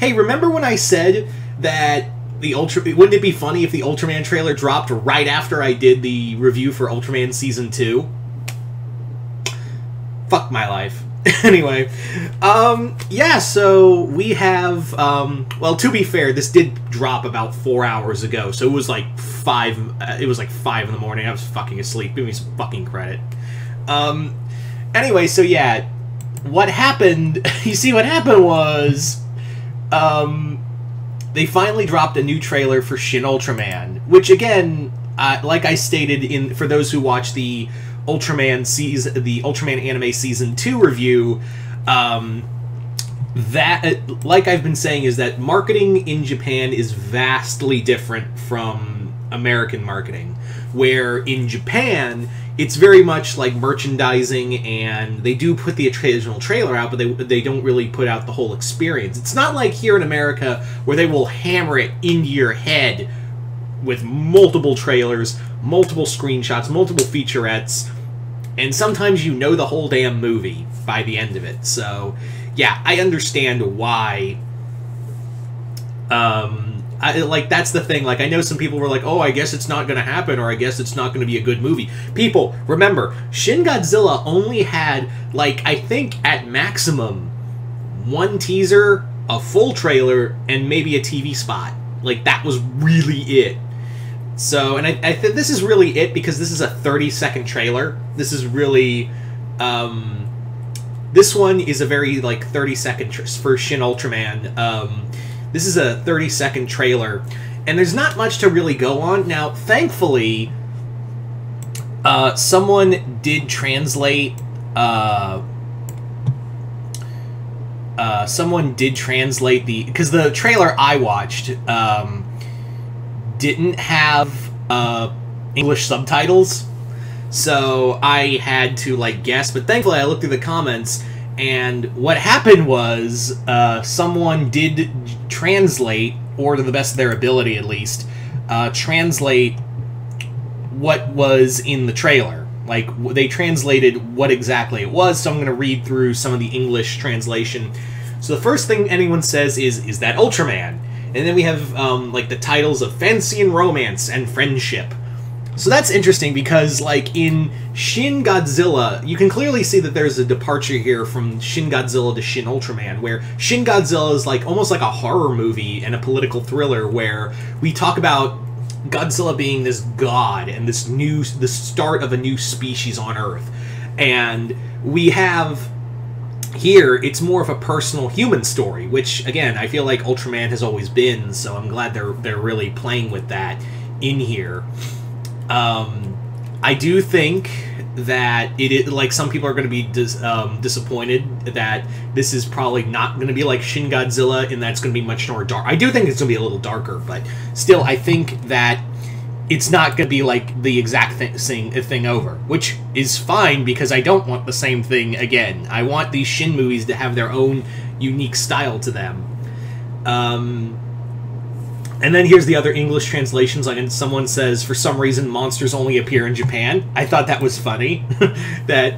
Hey, remember when I said that wouldn't it be funny if the Ultraman trailer dropped right after I did the review for Ultraman Season 2? Fuck my life. Anyway, yeah, so we have, well, to be fair, this did drop about 4 hours ago, so it was like 5 in the morning. I was fucking asleep. Give me some fucking credit. Anyway, so yeah, what happened, you see, what happened was, they finally dropped a new trailer for Shin Ultraman, which again, like I stated for those who watched the Ultraman anime season 2 review, that, like I've been saying, is that marketing in Japan is vastly different from American marketing, where in Japan it's very much like merchandising, and they do put the occasional trailer out, but they don't really put out the whole experience. It's not like here in America where they will hammer it into your head with multiple trailers, multiple screenshots, multiple featurettes, and sometimes you know the whole damn movie by the end of it. So, yeah, I understand why. Like, that's the thing. Like, I know some people were like, oh, I guess it's not going to happen, or I guess it's not going to be a good movie. People, remember, Shin Godzilla only had, like, I think at maximum, one teaser, a full trailer, and maybe a TV spot. Like, that was really it. So, and I think this is really it, because this is a 30-second trailer. This is really, this one is a very, like, 30-second for Shin Ultraman. This is a 30-second trailer, and there's not much to really go on. Now, thankfully, someone did translate, because the trailer I watched, didn't have, English subtitles, so I had to, like, guess, but thankfully I looked through the comments, and what happened was, someone did translate, or to the best of their ability at least, translate what was in the trailer. Like, they translated what exactly it was, so I'm going to read through some of the English translation. So the first thing anyone says is that Ultraman? And then we have, like, the titles of Fancy and Romance and Friendship. So that's interesting because, like, in Shin Godzilla, you can clearly see that there's a departure here from Shin Godzilla to Shin Ultraman, where Shin Godzilla is, like, almost like a horror movie and a political thriller where we talk about Godzilla being this god and the start of a new species on Earth. And we have here, it's more of a personal human story, which, again, I feel like Ultraman has always been, so I'm glad they're really playing with that in here. I do think that like, some people are going to be disappointed that this is probably not going to be like Shin Godzilla, and that's going to be much more dark. I do think it's going to be a little darker, but still, I think that it's not going to be like the exact thing over, which is fine because I don't want the same thing again. I want these Shin movies to have their own unique style to them. And then here's the other English translations. Like, and someone says, for some reason, monsters only appear in Japan. I thought that was funny. That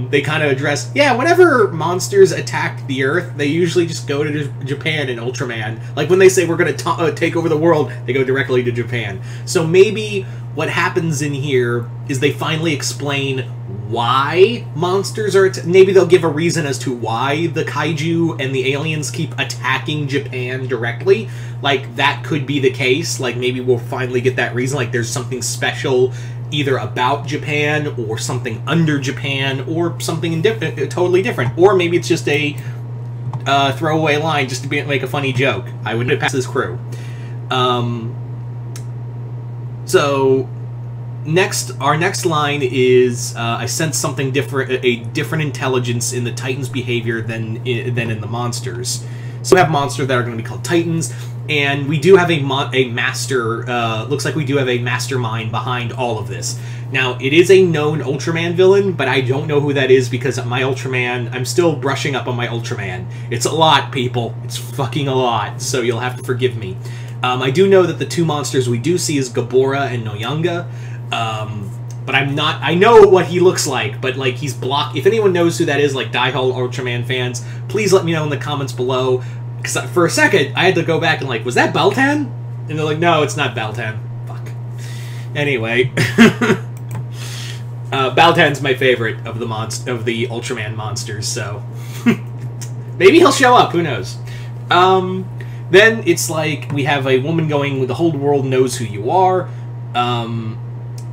they kind of address, yeah, whenever monsters attack the Earth, they usually just go to Japan in Ultraman. Like, when they say we're going to take over the world, they go directly to Japan. So maybe what happens in here is they finally explain why monsters are... Maybe they'll give a reason as to why the kaiju and the aliens keep attacking Japan directly. Like, that could be the case. Like, maybe we'll finally get that reason. Like, there's something special either about Japan or something under Japan or something totally different. Or maybe it's just a throwaway line just to make a funny joke. I wouldn't pass this crew. So... Our next line is, I sense something different, a different intelligence in the Titans' behavior than in the monsters. So we have monsters that are going to be called Titans, and we do have a master, looks like we do have a mastermind behind all of this. Now, it is a known Ultraman villain, but I don't know who that is because my Ultraman, I'm still brushing up on my Ultraman. It's a lot, people. It's fucking a lot, so you'll have to forgive me. I do know that the two monsters we do see is Gabora and Noyanga. But I know what he looks like, but, like, he's blocked. If anyone knows who that is, like, die-hard Ultraman fans, please let me know in the comments below. Because for a second, I had to go back and like, was that Beltan? And they're like, no, it's not Beltan. Fuck. Anyway. Baltan's my favorite of the Ultraman monsters, so... maybe he'll show up, who knows. Then it's like, we have a woman going, the whole world knows who you are,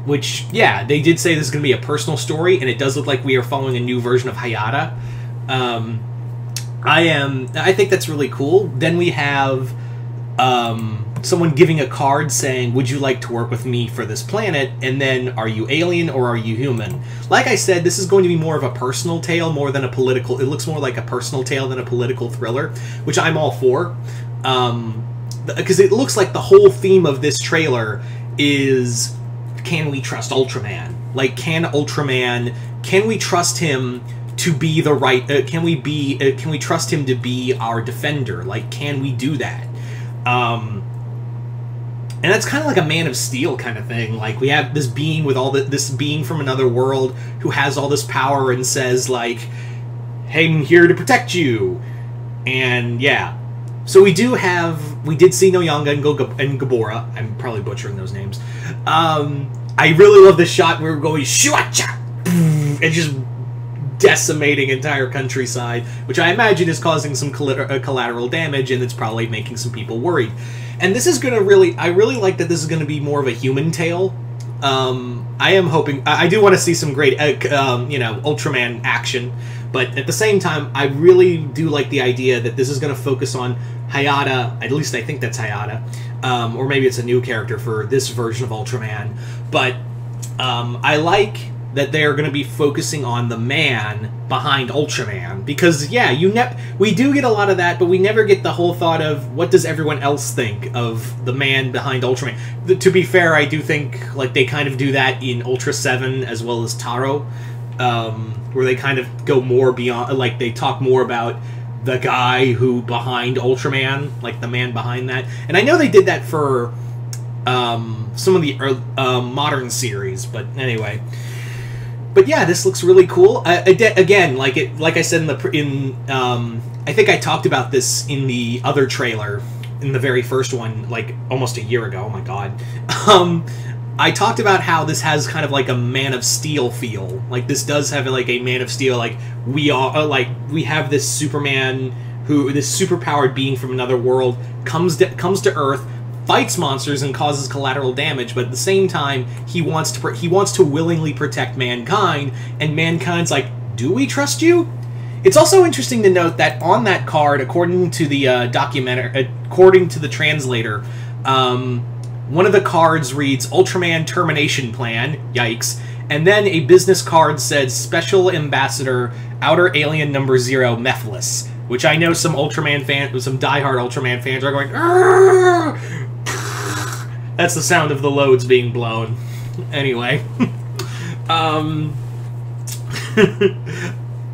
which, yeah, they did say this is going to be a personal story, and it does look like we are following a new version of Hayata. I think that's really cool. Then we have someone giving a card saying, would you like to work with me for this planet? And then, are you alien or are you human? Like I said, this is going to be more of a personal tale more than a political... It looks more like a personal tale than a political thriller, which I'm all for. Because it looks like the whole theme of this trailer is, can we trust Ultraman? Like, can we trust him to be the right... can we trust him to be our defender? Like, can we do that? And that's kind of like a Man of Steel kind of thing. Like, we have this being with all this being from another world who has all this power and says, like, hey, I'm here to protect you. And, yeah. So we did see Noyanga and Gabora. I'm probably butchering those names. I really love this shot where we're going, shuacha! And just decimating entire countryside, which I imagine is causing some collateral damage, and it's probably making some people worried. And this is going to I really like that this is going to be more of a human tale. I am hoping, I do want to see some great, Ultraman action, but at the same time, I really do like the idea that this is going to focus on Hayata, at least I think that's Hayata, or maybe it's a new character for this version of Ultraman, but I like that they're going to be focusing on the man behind Ultraman. Because, yeah, we do get a lot of that, but we never get the whole thought of what does everyone else think of the man behind Ultraman. To be fair, I do think like they kind of do that in Ultra 7 as well as Taro, where they kind of go more beyond, like they talk more about the guy who behind Ultraman, like the man behind that. And I know they did that for some of the modern series, but anyway. But yeah, this looks really cool. Again, like I said I think I talked about this in the other trailer, in the very first one, like almost a year ago. Oh my god. I talked about how this has kind of like a Man of Steel feel. Like this does have like a Man of Steel. Like we have this Superman this superpowered being from another world comes to Earth, fights monsters and causes collateral damage, but at the same time he wants to willingly protect mankind, and mankind's like, do we trust you? It's also interesting to note that on that card, according to the according to the translator, one of the cards reads Ultraman Termination Plan, yikes, and then a business card said Special Ambassador Outer Alien Number 0 Mephiles, which I know some Ultraman fans, some diehard Ultraman fans are going, argh! That's the sound of the loads being blown. Anyway.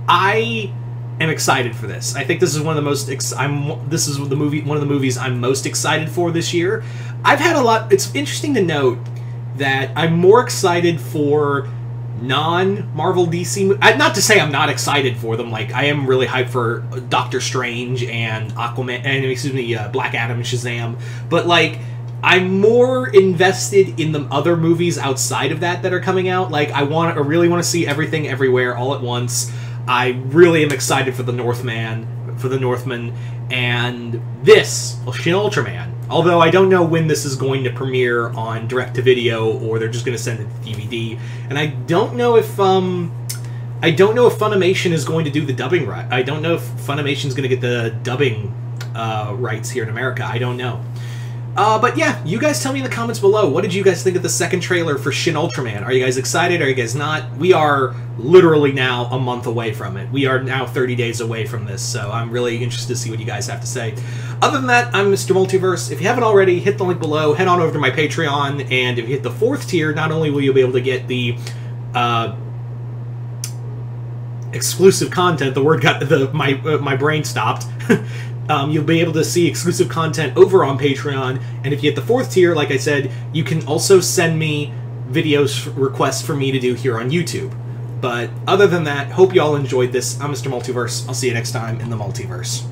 I am excited for this. I think this is one of the most one of the movies I'm most excited for this year. I've had a lot. It's interesting to note that I'm more excited for non-Marvel DC. Not to say I'm not excited for them. Like I am really hyped for Doctor Strange and Aquaman, and Black Adam and Shazam. But like, I'm more invested in the other movies outside of that are coming out. Like I really want to see Everything Everywhere all at once. I really am excited for the Northman, and this Shin Ultraman. Although I don't know when this is going to premiere on direct-to-video, or they're just going to send it to DVD. And I don't know if Funimation is going to do the dubbing right. I don't know if Funimation is going to get the dubbing rights here in America. I don't know. But yeah, you guys tell me in the comments below, what did you guys think of the second trailer for Shin Ultraman? Are you guys excited? Are you guys not? We are literally now a month away from it. We are now 30 days away from this, so I'm really interested to see what you guys have to say. Other than that, I'm Mr. Multiverse. If you haven't already, hit the link below, head on over to my Patreon, and if you hit the 4th tier, not only will you be able to get the exclusive content, the word got my brain stopped. You'll be able to see exclusive content over on Patreon, and if you hit the 4th tier, like I said, you can also send me videos requests for me to do here on YouTube. But other than that, hope you all enjoyed this. I'm Mr. Multiverse. I'll see you next time in the Multiverse.